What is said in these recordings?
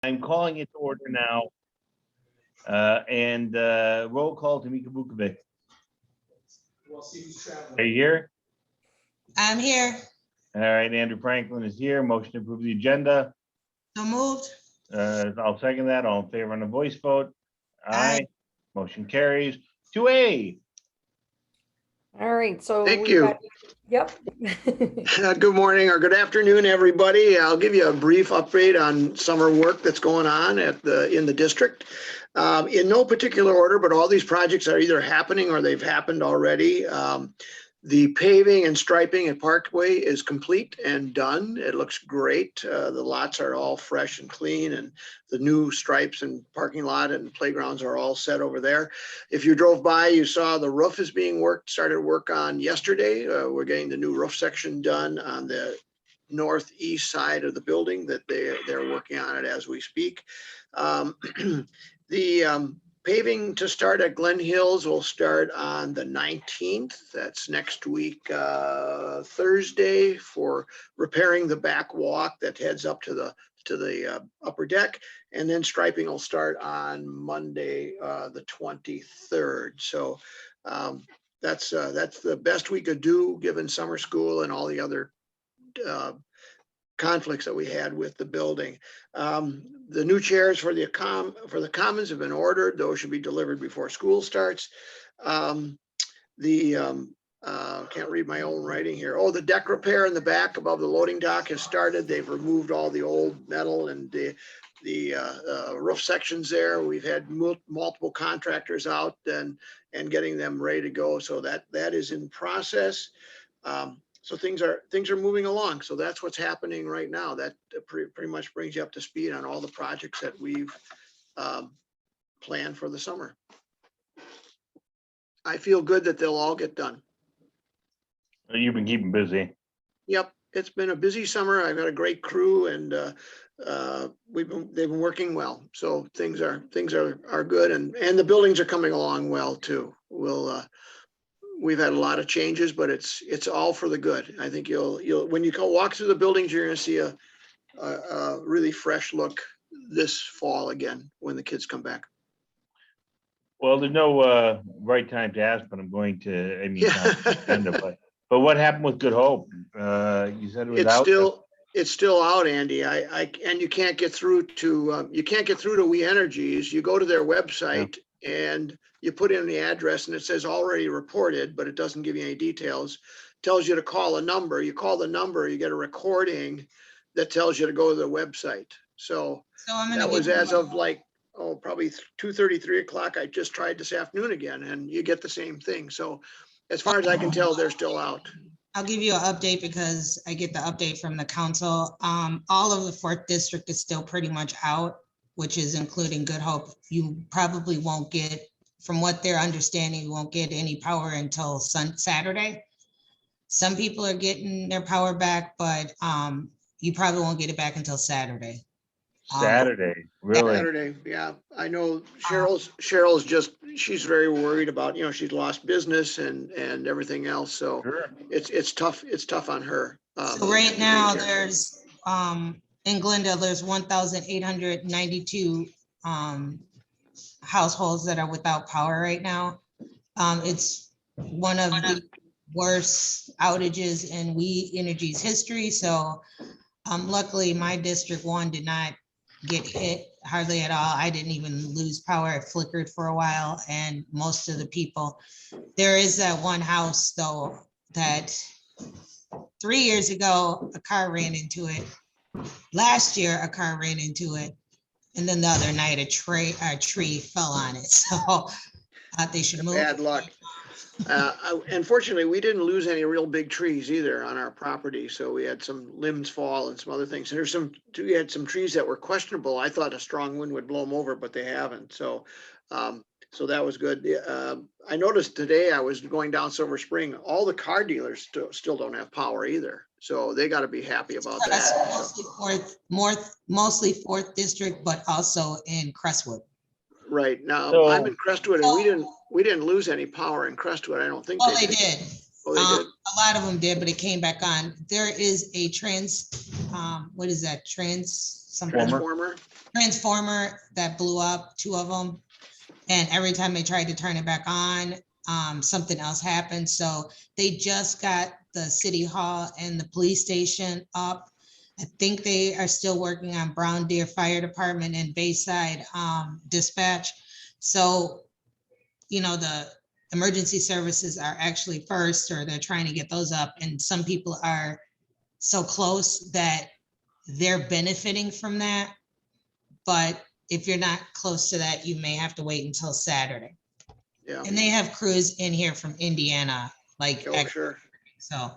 I'm calling it to order now. And roll call to Mika Vukovic. Are you here? I'm here. All right, Andrew Franklin is here. Motion to approve the agenda. So moved. I'll second that. All in favor on a voice vote. Aye. Motion carries. 2A. All right, so Thank we've you. got- Yep. Good morning or good afternoon, everybody. I'll give you a brief update on summer work that's going on in the district. In no particular order, but all these projects are either happening or they've happened already. The paving and striping at Parkway is complete and done. It looks great. The lots are all fresh and clean, and the new stripes and parking lot and playgrounds are all set over there. If you drove by, you saw the roof is being started work on yesterday. We're getting the new roof section done on the northeast side of the building that they're working on it as we speak. The paving to start at Glen Hills will start on the 19th. That's next week, Thursday, for repairing the back walk that heads up to the upper deck. And then striping will start on Monday, the 23rd. So that's the best we could do given summer school and all the other conflicts that we had with the building. The new chairs for the commons have been ordered. Those should be delivered before school starts. Can't read my own writing here. Oh, the deck repair in the back above the loading dock has started. They've removed all the old metal and the roof sections there. We've had multiple contractors out and getting them ready to go. So that is in process. So things are moving along. So that's what's happening right now. That pretty much brings you up to speed on all the projects that we've planned for the summer. I feel good that they'll all get done. You've been keeping busy. Yep, it's been a busy summer. I've got a great crew, and they've been working well. So things are good, and the buildings are coming along well too. We've had a lot of changes, but it's all for the good. I think you'll when you go walk through the buildings, you're going to see a really fresh look this fall again when the kids come back. Well, there's no right time to ask, but I'm going to. I mean, not the agenda, but what happened with Good Hope? You said it was out. It's still out, Andy. And you can't get through to We Energies. You go to their website. Yeah. And you put in the address and it says already reported, but it doesn't give you any details. It tells you to call a number. You call the number, you get a recording that tells you to go to the website. So that was as of probably 2:30, 3 o'clock. I just tried this afternoon again, and you get the same thing. So as far as I can tell, they're still out. I'll give you an update because I get the update from the council. All of the 4th district is still pretty much out, which is including Good Hope. You probably won't get, from what they're understanding, you won't get any power until Saturday. Some people are getting their power back, but you probably won't get it back until Saturday. Saturday, really? Saturday, yeah. I know Cheryl's she's very worried about, she's lost business and everything else. So sure. It's tough. It's tough on her. So right now there's, in Glendale, there's 1,892 households that are without power right now. It's one of the worst outages in We Energy's history. So luckily my District 1 did not get hit hardly at all. I didn't even lose power. It flickered for a while, and most of the people. There is that one house though that 3 years ago a car ran into it. Last year, a car ran into it, and then the other night, a tree fell on it. So they should move. Bad luck. Unfortunately, we didn't lose any real big trees either on our property. So we had some limbs fall and some other things. We had some trees that were questionable. I thought a strong wind would blow them over, but they haven't. So that was good. I noticed today I was going down Silver Spring. All the car dealers still don't have power either. So they got to be happy about that. Mostly 4th district, but also in Crestwood. Right now, I'm in Crestwood, and we didn't lose any power in Crestwood. I don't think. Oh, they did. Oh, they did. A lot of them did, but it came back on. There is a what is that? Transformer. transformer that blew up, 2 of them. And every time they tried to turn it back on, something else happened. So they just got the city hall and the police station up. I think they are still working on Brown Deer Fire Department and Bayside Dispatch. So, you know, the emergency services are actually first, or they're trying to get those up. And some people are so close that they're benefiting from that. But if you're not close to that, you may have to wait until Saturday. Yeah. And they have crews in here from Indiana, like, Oh, sure. so.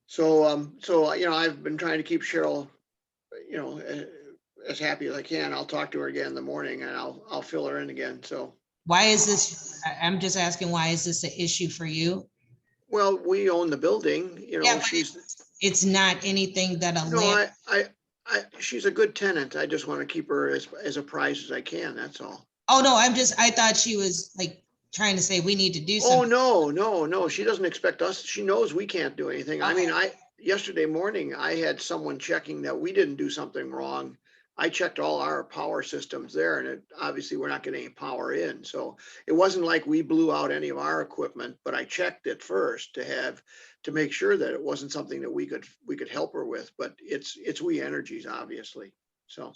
So, you know, I've been trying to keep Cheryl, you know, as happy as I can. I'll talk to her again in the morning and I'll fill her in again. So, Why is this, I'm just asking, why is this an issue for you? well, we own the building, you Yeah, know, but it's not anything that a no, land, she's a good tenant. I just want to keep her as a prize as I can. That's all. oh, no, I thought she was like trying to say we need to do Oh, something. no. She doesn't expect us. She knows we can't do anything. I mean, yesterday morning, I had someone checking that we didn't do something wrong. I checked all our power systems there and obviously we're not getting any power in. So it wasn't like we blew out any of our equipment, but I checked it first to make sure that it wasn't something that we could help her with, but it's We Energies, obviously. So.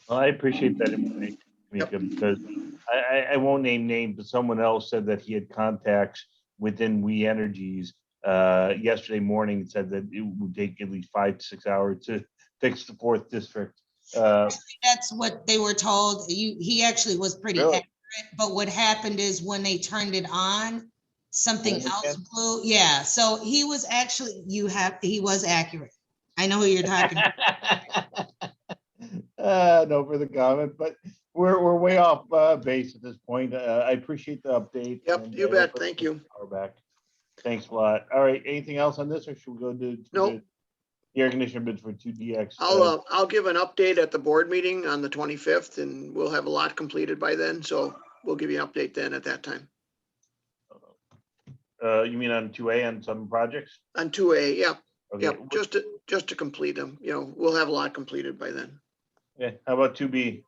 Well, I appreciate that information, Mika, because I won't name names, but someone else said that he had contacts within We Energies yesterday morning and said that it would take at least 5 to 6 hours to fix the 4th district. That's what they were told. He actually was pretty Really? accurate, but what happened is when they turned it on, something Oh, else okay. blew. Yeah, so he was actually, he was accurate. I know who you're talking about. No further comment, but we're way off base at this point. I appreciate the update. Yep, and you I bet. hope Thank we you. get the power back. Thanks a lot. All right, anything else on this, or should we go to Nope. the air conditioner bids for 2DX? I'll give an update at the board meeting on the 25th and we'll have a lot completed by then. So we'll give you an update then at that time. You mean on 2A on some projects? On 2A, yeah. Okay. Yep, just to complete them, you know, we'll have a lot completed by then. Okay. How about 2B?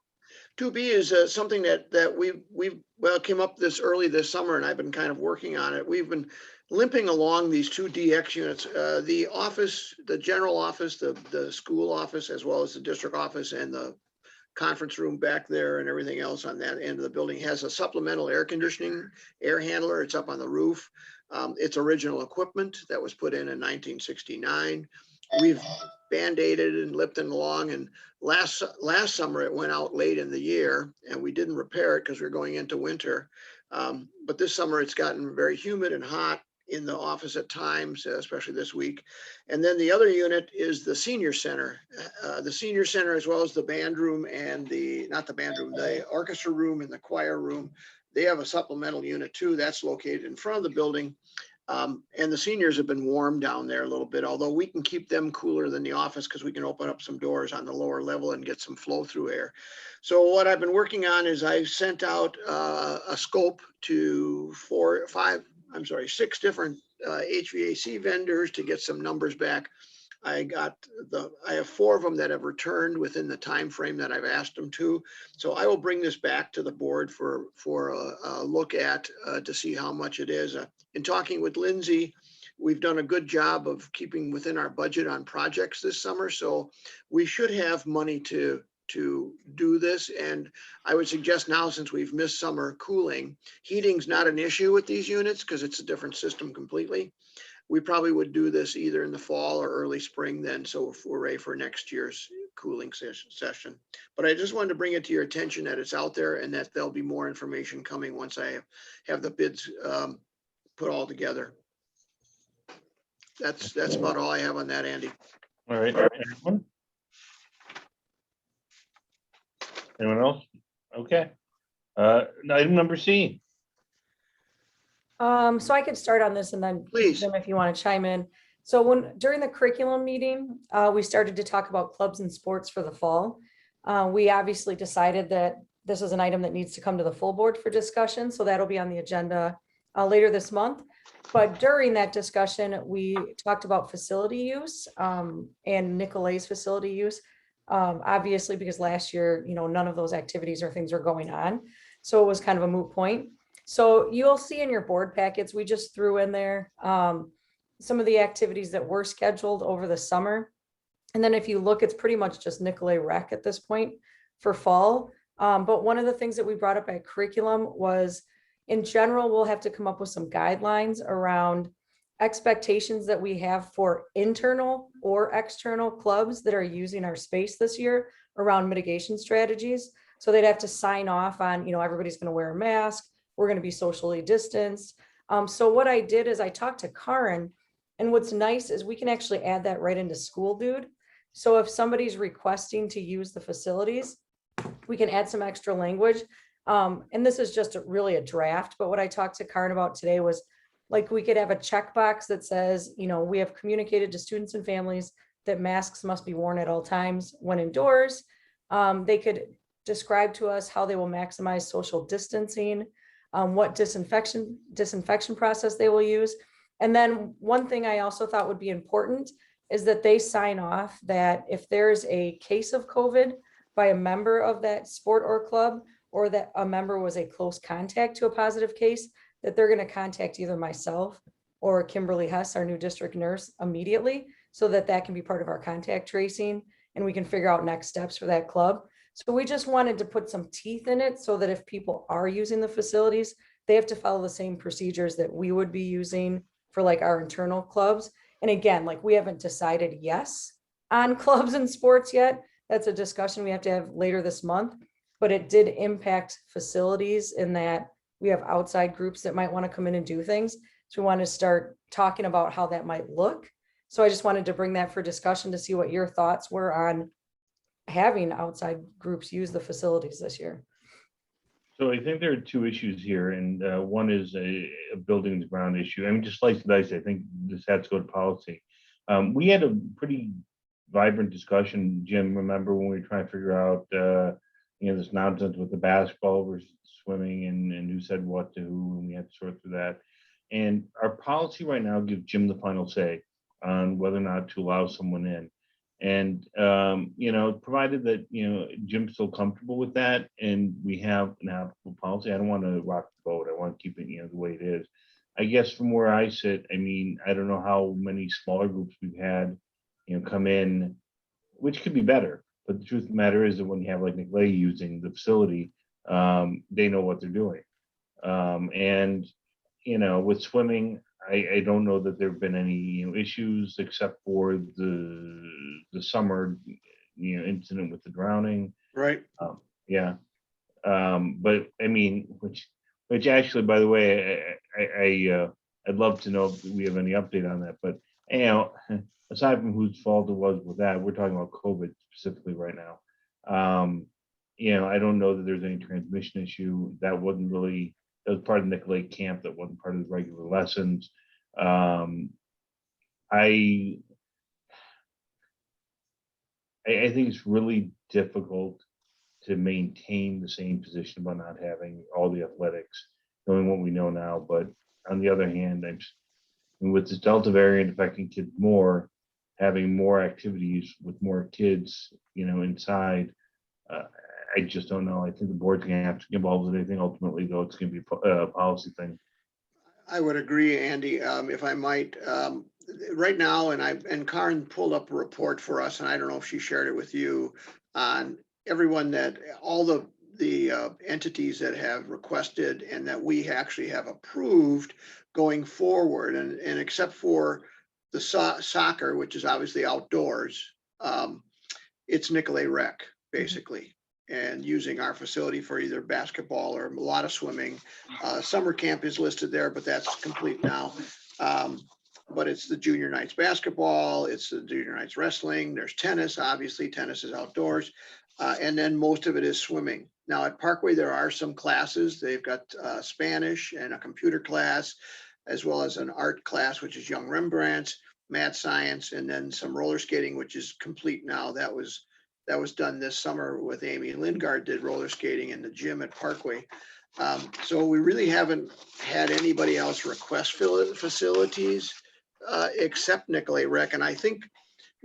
2B is something that we came up this summer and I've been kind of working on it. We've been limping along these 2 DX units, the office, the general office, the school office, as well as the district office and the conference room back there and everything else on that end of the building has a supplemental air conditioning air handler. It's up on the roof. It's original equipment that was put in 1969. We've band-aided and lipped it along, and last summer it went out late in the year and we didn't repair it because we we're going into winter. But this summer it's gotten very humid and hot in the office at times, especially this week. And then the other unit is the senior center. The senior center, as well as the band room and the orchestra room and the choir room, they have a supplemental unit too. That's located in front of the building. And the seniors have been warm down there a little bit, although we can keep them cooler than the office because we can open up some doors on the lower level and get some flow through air. So what I've been working on is I've sent out a scope to 6 different HVAC vendors to get some numbers back. I have 4 of them that have returned within the time frame that I've asked them to. So I will bring this back to the board for a look at to see how much it is. In talking with Lindsay, we've done a good job of keeping within our budget on projects this summer. So we should have money to do this. And I would suggest now, since we've missed summer cooling, heating's not an issue with these units because it's a different system completely. We probably would do this either in the fall or early spring then, so if we're ready for next year's cooling session. But I just wanted to bring it to your attention that it's out there and that there'll be more information coming once I have the bids put all together. That's about all I have on that, Andy. All right. Anyone else? Okay. Item number C. So I could start on this and then Please. Jim, if you want to chime in. So during the curriculum meeting, we started to talk about clubs and sports for the fall. We obviously decided that this is an item that needs to come to the full board for discussion. So that'll be on the agenda later this month. But during that discussion, we talked about facility use and Nicolet's facility use. Obviously, because last year, none of those activities or things are going on. So it was kind of a moot point. So you'll see in your board packets, we just threw in there some of the activities that were scheduled over the summer. And then if you look, it's pretty much just Nicolay Rec at this point for fall. But one of the things that we brought up at curriculum was, in general, we'll have to come up with some guidelines around expectations that we have for internal or external clubs that are using our space this year around mitigation strategies. So they'd have to sign off on, everybody's going to wear a mask, we're going to be socially distanced. So what I did is I talked to Karen, and what's nice is we can actually add that right into School Dude. So if somebody's requesting to use the facilities, we can add some extra language. And this is just really a draft, but what I talked to Karen about today was, like, we could have a checkbox that says, we have communicated to students and families that masks must be worn at all times when indoors. They could describe to us how they will maximize social distancing, what disinfection process they will use. And then one thing I also thought would be important is that they sign off that if there's a case of COVID by a member of that sport or club, or that a member was a close contact to a positive case, that they're going to contact either myself or Kimberly Hess, our new district nurse, immediately, so that that can be part of our contact tracing and we can figure out next steps for that club. So we just wanted to put some teeth in it so that if people are using the facilities, they have to follow the same procedures that we would be using for like our internal clubs. And again, like, we haven't decided yes on clubs and sports yet. That's a discussion we have to have later this month, but it did impact facilities in that we have outside groups that might want to come in and do things. So we want to start talking about how that might look. So I just wanted to bring that for discussion to see what your thoughts were on having outside groups use the facilities this year. So I think there are two issues here, and one is a buildings ground issue. I mean, just like I think this has to go to policy. We had a pretty vibrant discussion, Jim, remember when we were trying to figure out this nonsense with the basketball versus swimming and who said what to who, and we had to sort through that. And our policy right now gives Jim the final say on whether or not to allow someone in. And provided that Jim's still comfortable with that, and we have an applicable policy. I don't want to rock the boat. I want to keep it the way it is. I guess from where I sit, I mean, I don't know how many smaller groups we've had come in, which could be better. But the truth of the matter is that when you have like Nicolay using the facility, they know what they're doing. And with swimming, I don't know that there have been any issues except for the summer incident with the drowning. Right. Yeah. But I mean, which actually, by the way, I'd love to know if we have any update on that. But aside from whose fault it was with that, we're talking about COVID specifically right now. I don't know that there's any transmission issue. That wasn't really, that was part of the Nicolay camp. That wasn't part of the regular lessons. I think it's really difficult to maintain the same position about not having all the athletics, knowing what we know now. But on the other hand, with this Delta variant affecting kids more, having more activities with more kids, inside, I just don't know. I think the board's going to have to get involved with anything. Ultimately, though, it's going to be a policy thing. I would agree, Andy, if I might. Right now, and Karen pulled up a report for us, and I don't know if she shared it with you, on everyone all the entities that have requested and that we actually have approved going forward, and except for the soccer, which is obviously outdoors, it's Nicolay Rec basically, and using our facility for either basketball or a lot of swimming. Summer camp is listed there, but that's complete now. But it's the junior nights basketball, it's the junior nights wrestling, there's tennis, obviously tennis is outdoors, and then most of it is swimming. Now at Parkway, there are some classes. They've got Spanish and a computer class, as well as an art class, which is Young Rembrandts, math science, and then some roller skating, which is complete now. That was done this summer with Amy Lingard, did roller skating in the gym at Parkway. So we really haven't had anybody else request facilities except Nicolay Rec. And I think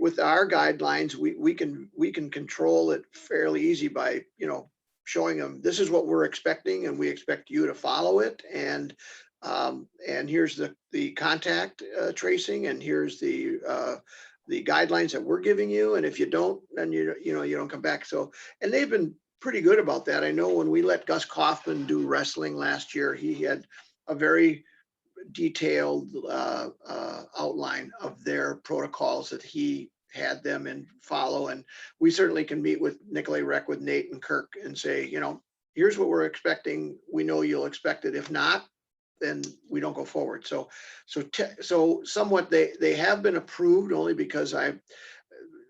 with our guidelines, we can control it fairly easy by, showing them, this is what we're expecting and we expect you to follow it. And here's the contact tracing, and here's the guidelines that we're giving you. And if you don't, then you don't come back. So, and they've been pretty good about that. I know when we let Gus Kaufman do wrestling last year, he had a very detailed outline of their protocols that he had them and follow. And we certainly can meet with Nicolay Rec, with Nate and Kirk, and say, here's what we're expecting. We know you'll expect it. If not, then we don't go forward. So somewhat they have been approved, only because I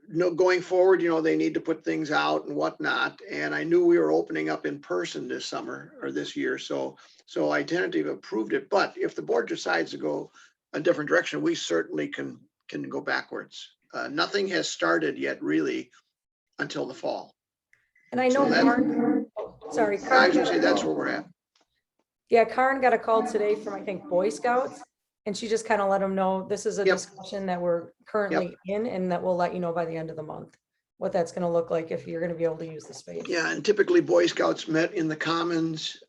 know going forward, they need to put things out and whatnot. And I knew we were opening up in person this summer or this year. So I tentatively approved it. But if the board decides to go a different direction, we certainly can go backwards. Nothing has started yet really until the fall. And I know, sorry, I was gonna say that's where we're at. Yeah, Karen got a call today from, I think, Boy Scouts, and she just kind of let them know this is a Yep. discussion that we're currently in, and that we'll let you know by the end of the month what that's going to look like, if you're going to be able to use the space. Yeah, and typically Boy Scouts met in the Commons,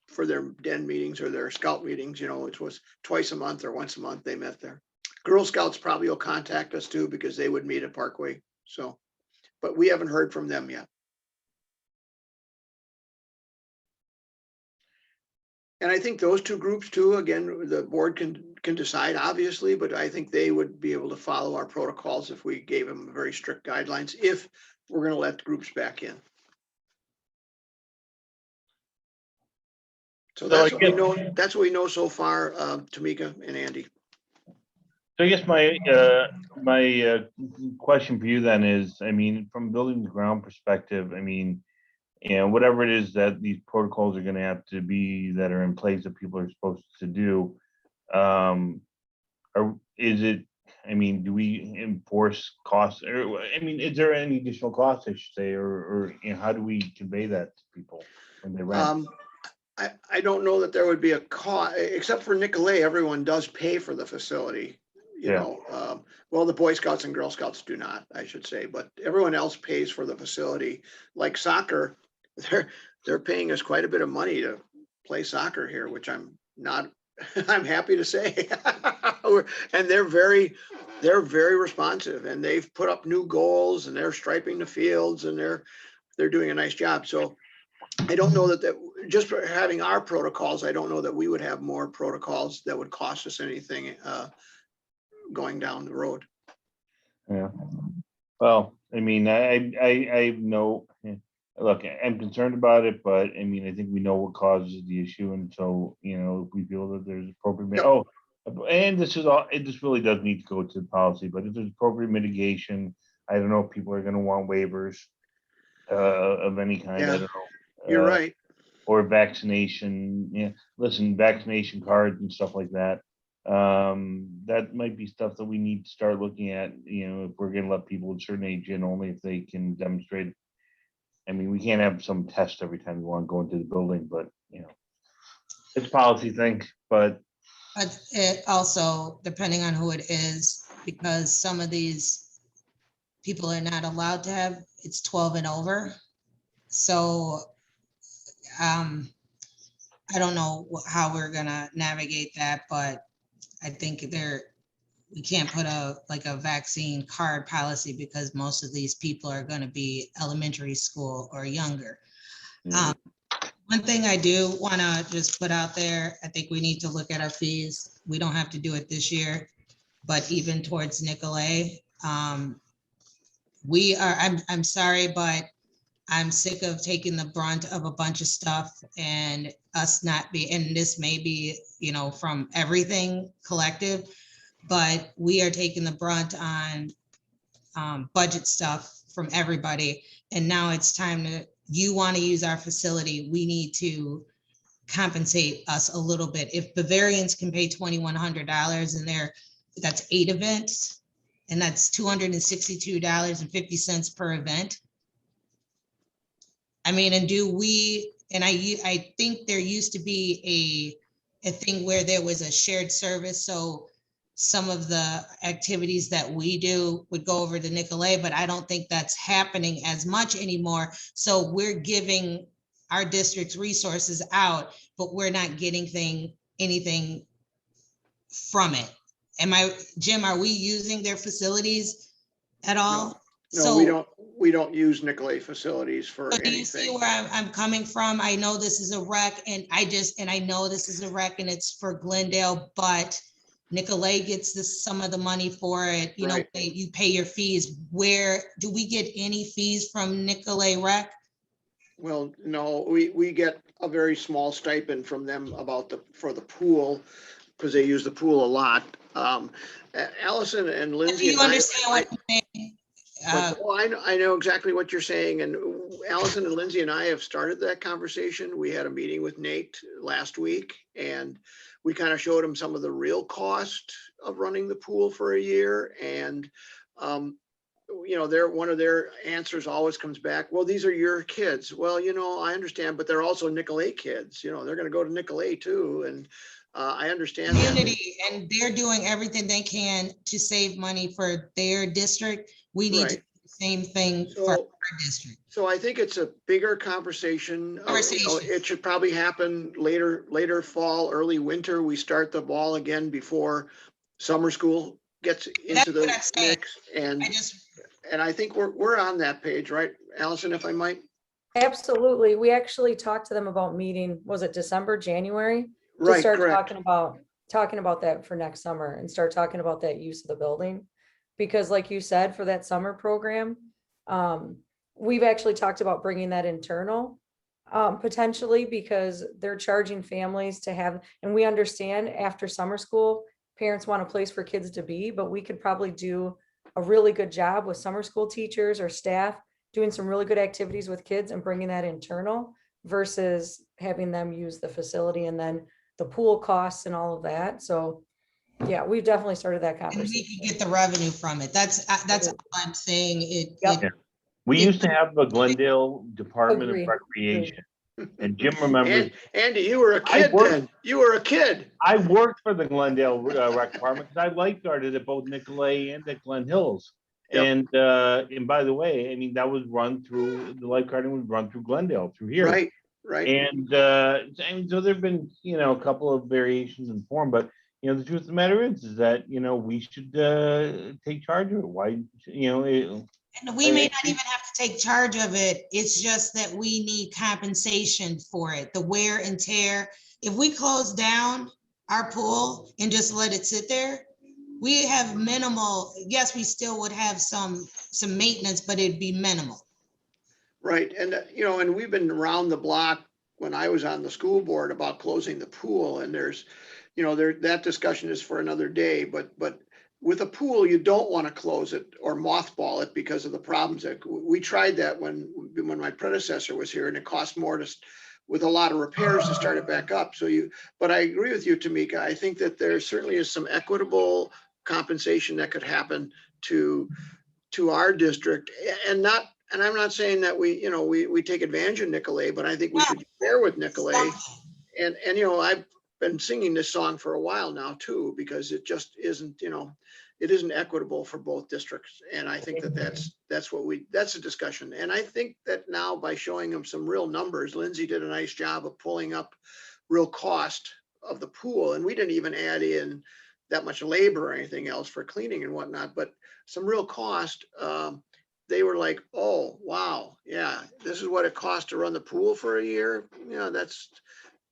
for their den meetings or their scout meetings, it was twice a month or once a month they met there. Girl Scouts probably will contact us too, because they would meet at Parkway. So, but we haven't heard from them yet. And I think those two groups too, again, the board can decide, obviously, but I think they would be able to follow our protocols if we gave them very strict guidelines, if we're going to let groups back in. So that's what we know. That's what we know so far, Tamika and Andy. So I guess my question for you then is, from building the ground perspective, whatever it is that these protocols are going to have to be that are in place that people are supposed to do, do we enforce costs, or is there any additional costs, I should say, or how do we convey that to people when they rent? I don't know that there would be a cost, except for Nicolay. Everyone does pay for the facility. Well, the Boy Scouts and Girl Scouts do not, I should say, but everyone else pays for the facility. Like soccer, they're paying us quite a bit of money to play soccer here, which I'm happy to say. And they're very responsive, and they've put up new goals, and they're striping the fields, and they're doing a nice job. So I don't know that just for having our protocols, I don't know that we would have more protocols that would cost us anything going down the road. Yeah. Well, I know. Look, I'm concerned about it, but I think we know what causes the issue, and so if we feel that there's appropriate. And this really does need to go to the policy, but if there's appropriate mitigation, I don't know if people are going to want waivers of any kind. Yeah, I don't know. You're right. Or vaccination. Yeah, listen, vaccination cards and stuff like that. That might be stuff that we need to start looking at. If we're going to let people a certain age in, only if they can demonstrate. We can't have some test every time we want to go into the building, but it's a policy thing. But it also, depending on who it is, because some of these people are not allowed to have, it's 12 and over. So I don't know how we're gonna navigate that, but I think we can't put a vaccine card policy, because most of these people are going to be elementary school or younger. One thing I do want to just put out there, I think we need to look at our fees. We don't have to do it this year, but even towards Nicolay, I'm sorry, but I'm sick of taking the brunt of a bunch of stuff and us not be, and this may be, from everything collective, but we are taking the brunt on budget stuff from everybody. And now it's time you want to use our facility, we need to compensate us a little bit. If Bavarians can pay $2,100 and that's 8 events, and that's $262.50 per event. And do we, and I think there used to be a thing where there was a shared service. So some of the activities that we do would go over to Nicolay, but I don't think that's happening as much anymore. So we're giving our district's resources out, but we're not getting anything from it. Jim, are we using their facilities at all? No, we don't use Nicolay facilities for So do you see anything. where I'm coming from? I know this is a rec and I know this is a rec and it's for Glendale, but Nicolay gets some of the money for it. You know, Right. you pay your fees. Where do we get any fees from Nicolay Rec? Well, no, we get a very small stipend from them for the pool, because they use the pool a lot. Allison and Do Lindsay. you understand what I'm saying? I know exactly what you're saying. And Allison and Lindsay and I have started that conversation. We had a meeting with Nate last week, and we kind of showed him some of the real cost of running the pool for a year. And, one of their answers always comes back, well, these are your kids. Well, I understand, but they're also Nicolay kids. They're going to go to Nicolay too. And I understand that. Community, and they're doing everything they can to save money for their district. We need to Right. do the same thing for our district. So I think it's a bigger conversation. It should probably happen later fall, early winter. We start the ball again before summer school gets into the mix. And I think we're on that page, right, Allison, if I might? Absolutely. We actually talked to them about meeting, was it December, January? To Right, start correct. talking about that for next summer and start talking about that use of the building. Because like you said, for that summer program, we've actually talked about bringing that internal, potentially, because they're charging families to have, and we understand after summer school, parents want a place for kids to be, but we could probably do a really good job with summer school teachers or staff doing some really good activities with kids and bringing that internal versus having them use the facility and then the pool costs and all of that. So yeah, we've definitely started that And conversation. we can get the revenue from it. That's all I'm saying. Yep. We used to have a Glendale Department of Agree. Recreation, and Jim remembers. Andy, you were a kid then. You were a kid. I worked for the Glendale Rec Department because I lifeguarded at both Nicolay and at Glen Hills. Yep. And by the way, I mean, that was run through, the lifeguarding was run through Glendale, through here. Right. And so there've been, a couple of variations in form, but the truth of the matter is that, we should take charge of it. Why, And we may not even have to take charge of it. It's just that we need compensation for it, the wear and tear. If we close down our pool and just let it sit there, we have minimal, yes, we still would have some maintenance, but it'd be minimal. Right. And, and we've been around the block when I was on the school board about closing the pool, and there's, that discussion is for another day, but with a pool, you don't want to close it or mothball it because of the problems that we tried that when my predecessor was here, and it cost more with a lot of repairs to start it back up. But I agree with you, Tamika. I think that there certainly is some equitable compensation that could happen to our district, and I'm not saying that we take advantage of Nicolay, but I think we should share with Nicolay. And I've been singing this song for a while now too, because it just isn't, it isn't equitable for both districts. And I think that's a discussion. And I think that now by showing them some real numbers, Lindsay did a nice job of pulling up real cost of the pool. And we didn't even add in that much labor or anything else for cleaning and whatnot, but some real cost. They were like, oh, wow. Yeah, this is what it costs to run the pool for a year.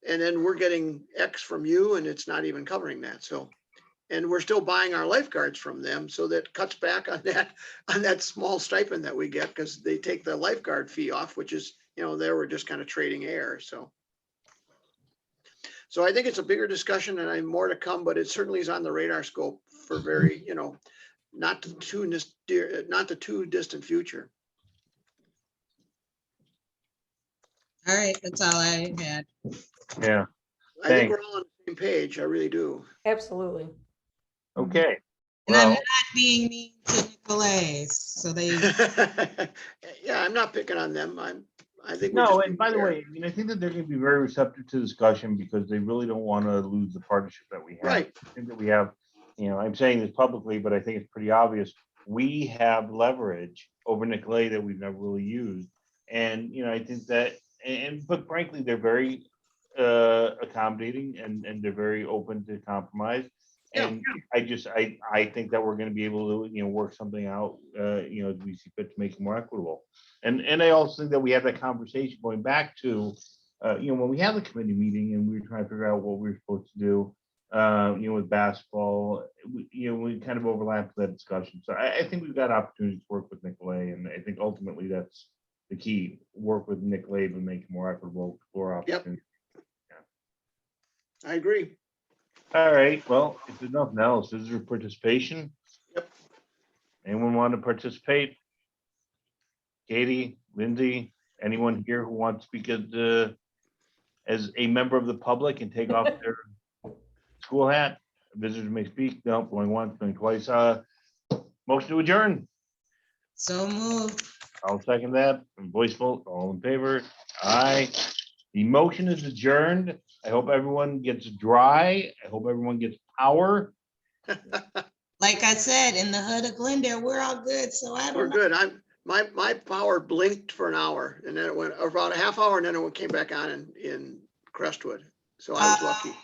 And then we're getting X from you, and it's not even covering that. So, and we're still buying our lifeguards from them. So that cuts back on that small stipend that we get, because they take the lifeguard fee off, which is, they were just kind of trading air. So I think it's a bigger discussion, and I have more to come, but it certainly is on the radar scope for very, not the too distant future. All right, that's all I had. Yeah. I think we're all on the same page. I really do. Absolutely. Okay. And I'm not being mean to Nicolay, so they. Yeah, I'm not picking on them. I think. No, and by the way, I think that they're going to be very receptive to discussion, because they really don't want to lose the partnership that we have. Right. I think that we have I'm saying this publicly, but I think it's pretty obvious. We have leverage over Nicolay that we've never really used. And, I think that, but frankly, they're very accommodating and they're very open to compromise. Yeah. And I think that we're going to be able to, work something out, as we see fit to make it more equitable. And I also think that we had that conversation going back to, when we had the committee meeting and we were trying to figure out what we were supposed to do, with basketball, we kind of overlapped that discussion. So I think we've got opportunities to work with Nicolay, and I think ultimately that's the key, work with Nicolay to make it more equitable for opportunities. I agree. All right, well, if there's nothing else, is there participation? Yep. Anyone want to participate? Katie, Lindsay, anyone here who wants to speak as a member of the public and take off their school hat? Visitors may speak. No, going once, going twice. Motion to adjourn. So moved. I'll second that. Voice vote, all in favor? Aye. The motion is adjourned. I hope everyone gets dry. I hope everyone gets power. Like I said, in the hood of Glendale, we're all good. So I We're don't know. good. My power blinked for an hour and then it went about a half hour and then it came back on in Crestwood. So I was lucky.